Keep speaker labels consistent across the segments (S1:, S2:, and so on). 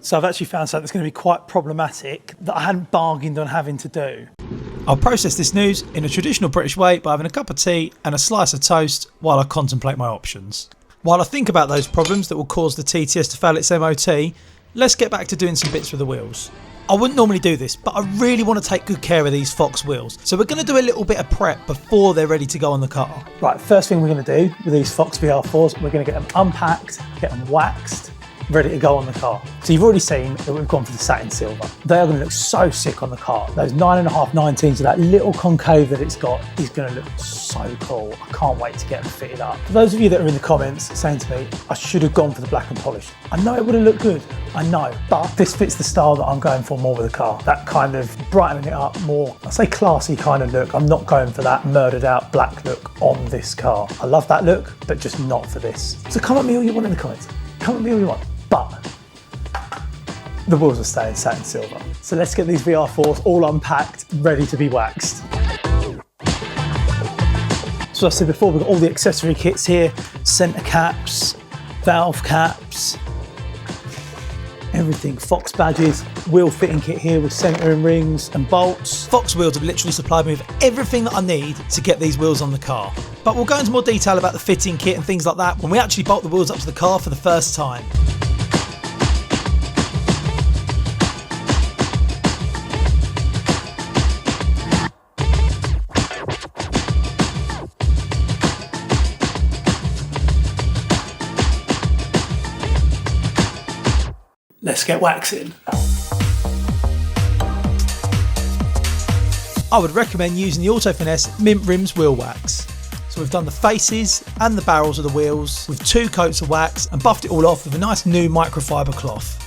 S1: So I've actually found something that's going to be quite problematic that I hadn't bargained on having to do. I'll process this news in a traditional British way by having a cup of tea and a slice of toast while I contemplate my options. While I think about those problems that will cause the TTS to fail its MOT, let's get back to doing some bits with the wheels. I wouldn't normally do this, but I really want to take good care of these Fox wheels. So we're going to do a little bit of prep before they're ready to go on the car. Right, first thing we're going to do with these Fox VR4s, we're going to get them unpacked, get them waxed, ready to go on the car. So you've already seen that we've gone for the satin silver. They are going to look so sick on the car. Those 9.5 19s with that little concave that it's got is going to look so cool. I can't wait to get them fitted up. For those of you that are in the comments saying to me, I should have gone for the black and polished. I know it would have looked good, I know, but this fits the style that I'm going for more with the car. That kind of brightening it up more, I say classy kind of look. I'm not going for that murdered out black look on this car. I love that look, but just not for this. So come at me all you want in the comments. Come at me all you want. But the wheels are staying satin silver. So let's get these VR4s all unpacked, ready to be waxed. So I said before, we've got all the accessory kits here, centre caps, valve caps, everything, Fox badges, wheel fitting kit here with centering rings and bolts. Fox Wheels have literally supplied me with everything that I need to get these wheels on the car. But we'll go into more detail about the fitting kit and things like that when we actually bolt the wheels up to the car for the first time. Let's get waxing. I would recommend using the Auto Finesse Mint Rims wheel wax. So we've done the faces and the barrels of the wheels with 2 coats of wax and buffed it all off with a nice new microfiber cloth.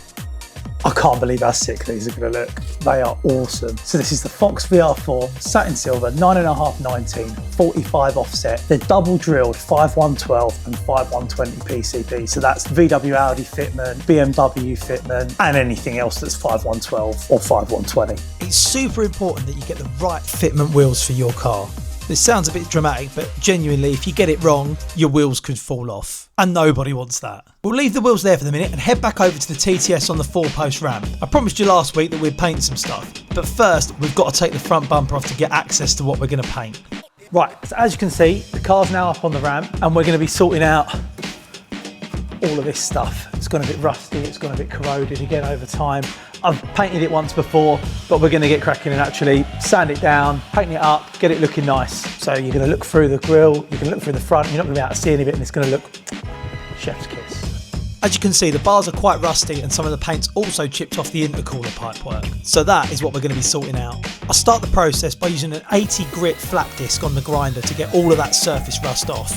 S1: I can't believe how sick these are going to look. They are awesome. So this is the Fox VR4 satin silver 9.5 19 45 offset. They're double drilled 5112 and 5120 PCB. So that's VW Audi fitment, BMW fitment, and anything else that's 5112 or 5120. It's super important that you get the right fitment wheels for your car. This sounds a bit dramatic, but genuinely, if you get it wrong, your wheels could fall off. And nobody wants that. We'll leave the wheels there for the minute and head back over to the TTS on the 4-post ramp. I promised you last week that we'd paint some stuff, but first we've got to take the front bumper off to get access to what we're going to paint. Right, so as you can see, the car's now up on the ramp and we're going to be sorting out all of this stuff. It's gone a bit rusty, it's gone a bit corroded again over time. I've painted it once before, but we're going to get cracking and actually sand it down, paint it up, get it looking nice. So you're going to look through the grille, you can look through the front, you're not going to be able to see any of it and it's going to look chef's kiss. As you can see, the bars are quite rusty and some of the paint's also chipped off the intercooler pipework. So that is what we're going to be sorting out. I'll start the process by using an 80 grit flat disc on the grinder to get all of that surface rust off.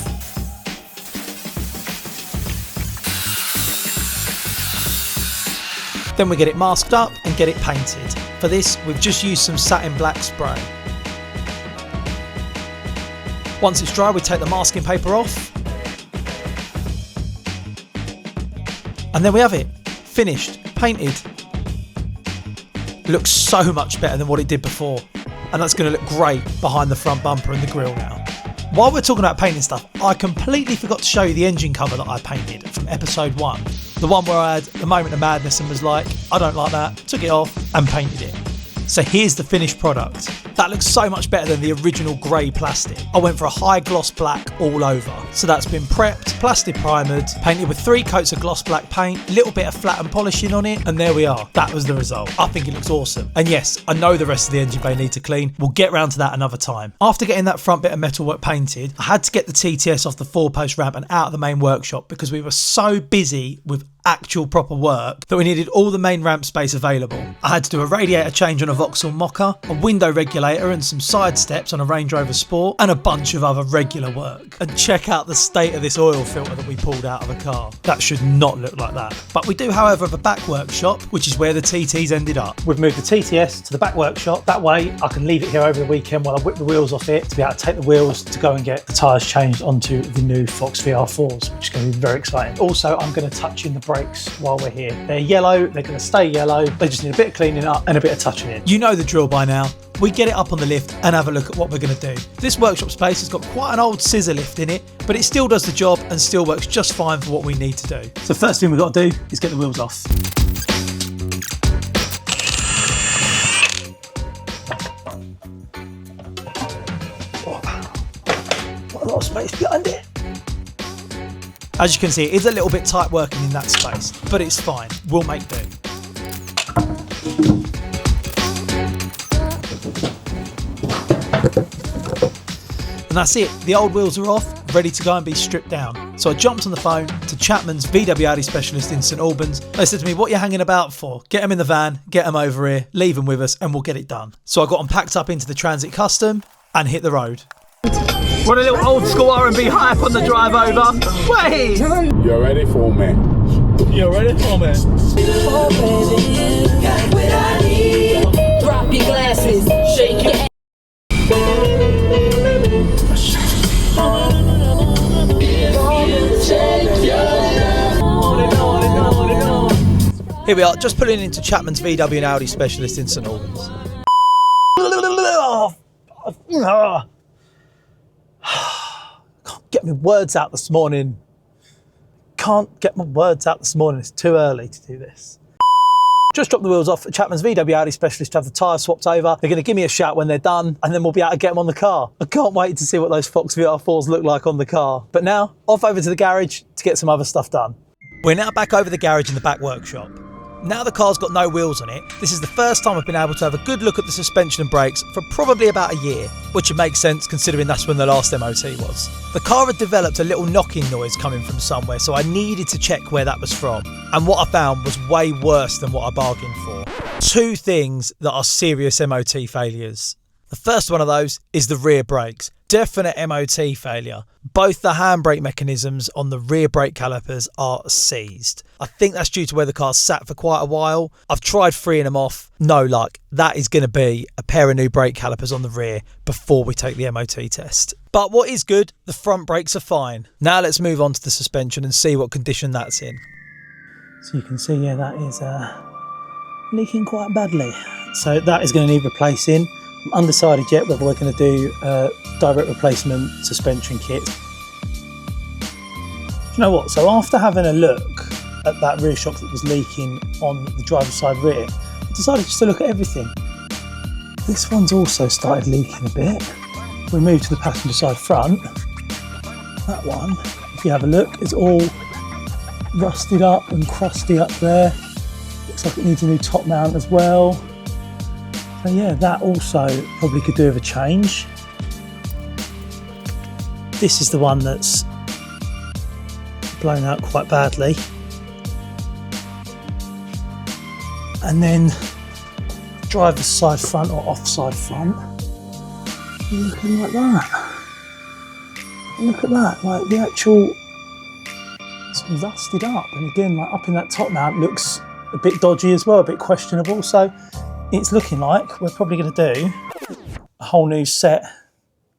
S1: Then we get it masked up and get it painted. For this, we've just used some satin black spray. Once it's dry, we take the masking paper off. And there we have it, finished, painted. It looks so much better than what it did before. And that's going to look great behind the front bumper and the grille now. While we're talking about painting stuff, I completely forgot to show you the engine cover that I painted from episode 1. The one where I had the moment of madness and was like, I don't like that, took it off and painted it. So here's the finished product. That looks so much better than the original grey plastic. I went for a high gloss black all over. So that's been prepped, plastic primered, painted with 3 coats of gloss black paint, a little bit of flat and polishing on it, and there we are. That was the result. I think it looks awesome. And yes, I know the rest of the engine bay need to clean. We'll get round to that another time. After getting that front bit of metalwork painted, I had to get the TTS off the 4-post ramp and out of the main workshop because we were so busy with actual proper work that we needed all the main ramp space available. I had to do a radiator change on a Vauxhall Mocha, a window regulator and some side steps on a Range Rover Sport, and a bunch of other regular work. And check out the state of this oil filter that we pulled out of a car. That should not look like that. But we do, however, have a back workshop, which is where the TTs ended up. We've moved the TTS to the back workshop. That way I can leave it here over the weekend while I whip the wheels off it to be able to take the wheels to go and get the tyres changed onto the new Fox VR4s, which is going to be very exciting. Also, I'm going to touch in the brakes while we're here. They're yellow, they're going to stay yellow. They just need a bit of cleaning up and a bit of touching in. You know the drill by now. We get it up on the lift and have a look at what we're going to do. This workshop space has got quite an old scissor lift in it, but it still does the job and still works just fine for what we need to do. So first thing we've got to do is get the wheels off. space behind it. As you can see, it is a little bit tight working in that space, but it's fine. We'll make do. And that's it. The old wheels are off, ready to go and be stripped down. So I jumped on the phone to Chapman's VW Audi specialist in St Albans. They said to me, what are you hanging about for? Get them in the van, get them over here, leave them with us, and we'll get it done. So I got them packed up into the Transit Custom and hit the road. What a little old school R&B hype on the drive over. Wait!
S2: You ready for me?
S1: You ready for me?
S3: Oh, baby, got what I need. Drop your glasses, shake your
S1: Here we are, just pulling into Chapman's VW and Audi specialist in St Albans. Can't get my words out this morning. It's too early to do this. Just dropped the wheels off at Chapman's VW Audi specialist to have the tyres swapped over. They're going to give me a shout when they're done, and then we'll be able to get them on the car. I can't wait to see what those FOX VR4s look like on the car. But now, off over to the garage to get some other stuff done. We're now back over the garage in the back workshop. Now the car's got no wheels on it, this is the first time I've been able to have a good look at the suspension and brakes for probably about a year, which would make sense considering that's when the last MOT was. The car had developed a little knocking noise coming from somewhere, so I needed to check where that was from. And what I found was way worse than what I bargained for. Two things that are serious MOT failures. The first one of those is the rear brakes. Definite MOT failure. Both the handbrake mechanisms on the rear brake calipers are seized. I think that's due to where the car's sat for quite a while. I've tried freeing them off. No luck. That is going to be a pair of new brake calipers on the rear before we take the MOT test. But what is good, the front brakes are fine. Now let's move on to the suspension and see what condition that's in. So you can see, yeah, that is leaking quite badly. So that is going to need replacing. I'm undecided yet whether we're going to do a direct replacement suspension kit. Do you know what? So after having a look at that rear shock that was leaking on the driver's side rear, I decided just to look at everything. This one's also started leaking a bit. We move to the passenger side front. That one, if you have a look, is all rusted up and crusty up there. Looks like it needs a new top mount as well. So yeah, that also probably could do with a change. This is the one that's blown out quite badly. And then driver's side front or offside front, looking like that. Look at that, like the actual, it's rusted up. And again, like up in that top mount looks a bit dodgy as well, a bit questionable. So it's looking like we're probably going to do a whole new set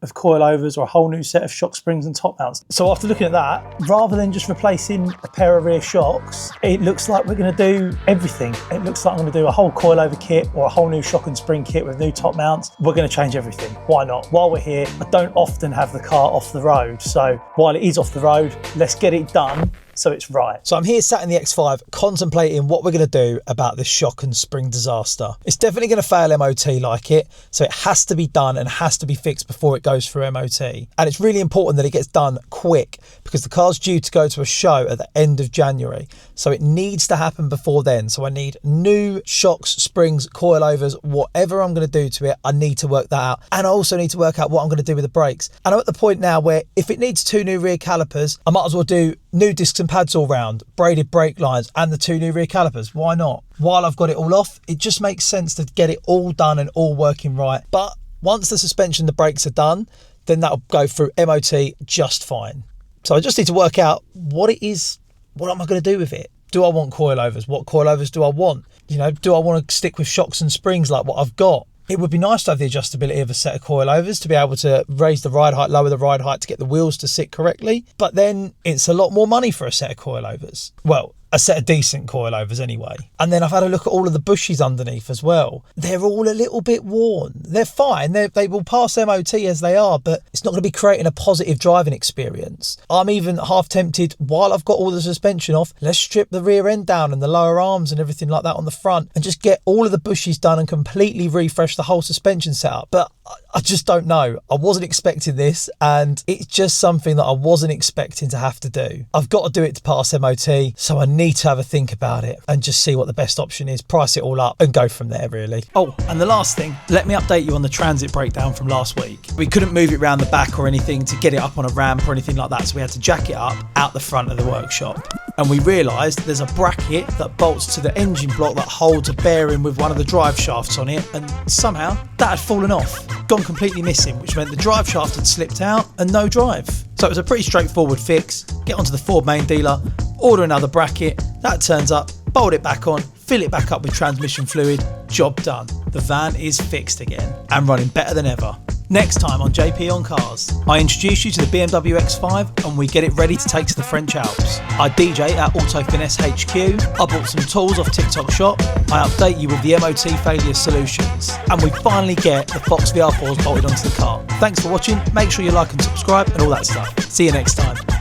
S1: of coilovers or a whole new set of shock springs and top mounts. So after looking at that, rather than just replacing a pair of rear shocks, it looks like we're going to do everything. It looks like I'm going to do a whole coilover kit or a whole new shock and spring kit with new top mounts. We're going to change everything. Why not? While we're here, I don't often have the car off the road. So while it is off the road, let's get it done so it's right. So I'm here sat in the X5 contemplating what we're going to do about this shock and spring disaster. It's definitely going to fail MOT like it, so it has to be done and has to be fixed before it goes through MOT. And it's really important that it gets done quick because the car's due to go to a show at the end of January. So it needs to happen before then. So I need new shocks, springs, coilovers, whatever I'm going to do to it, I need to work that out. And I also need to work out what I'm going to do with the brakes. And I'm at the point now where if it needs 2 new rear calipers, I might as well do new discs and pads all round, braided brake lines and the 2 new rear calipers. Why not? While I've got it all off, it just makes sense to get it all done and all working right. But once the suspension, the brakes are done, then that'll go through MOT just fine. So I just need to work out what it is, what am I going to do with it? Do I want coilovers? What coilovers do I want? You know, do I want to stick with shocks and springs like what I've got? It would be nice to have the adjustability of a set of coilovers to be able to raise the ride height, lower the ride height to get the wheels to sit correctly. But then it's a lot more money for a set of coilovers. Well, a set of decent coilovers anyway. And then I've had a look at all of the bushes underneath as well. They're all a little bit worn. They're fine. They will pass MOT as they are, but it's not going to be creating a positive driving experience. I'm even half tempted, while I've got all the suspension off, let's strip the rear end down and the lower arms and everything like that on the front and just get all of the bushes done and completely refresh the whole suspension setup. But I just don't know. I wasn't expecting this, and it's just something that I wasn't expecting to have to do. I've got to do it to pass MOT, so I need to have a think about it and just see what the best option is, price it all up and go from there, really. Oh, and the last thing, let me update you on the transit breakdown from last week. We couldn't move it around the back or anything to get it up on a ramp or anything like that, so we had to jack it up out the front of the workshop. And we realised there's a bracket that bolts to the engine block that holds a bearing with one of the drive shafts on it, and somehow that had fallen off, gone completely missing, which meant the drive shaft had slipped out and no drive. So it was a pretty straightforward fix. Get onto the Ford main dealer, order another bracket, that turns up, bolt it back on, fill it back up with transmission fluid, job done. The van is fixed again and running better than ever. Next time on JP on Cars, I introduce you to the BMW X5 and we get it ready to take to the French Alps. I DJ at Auto Finesse HQ, I bought some tools off TikTok Shop, I update you with the M.O.T failure solutions, and we finally get the FOX VR4s bolted onto the car. Thanks for watching, make sure you like and subscribe and all that stuff. See you next time.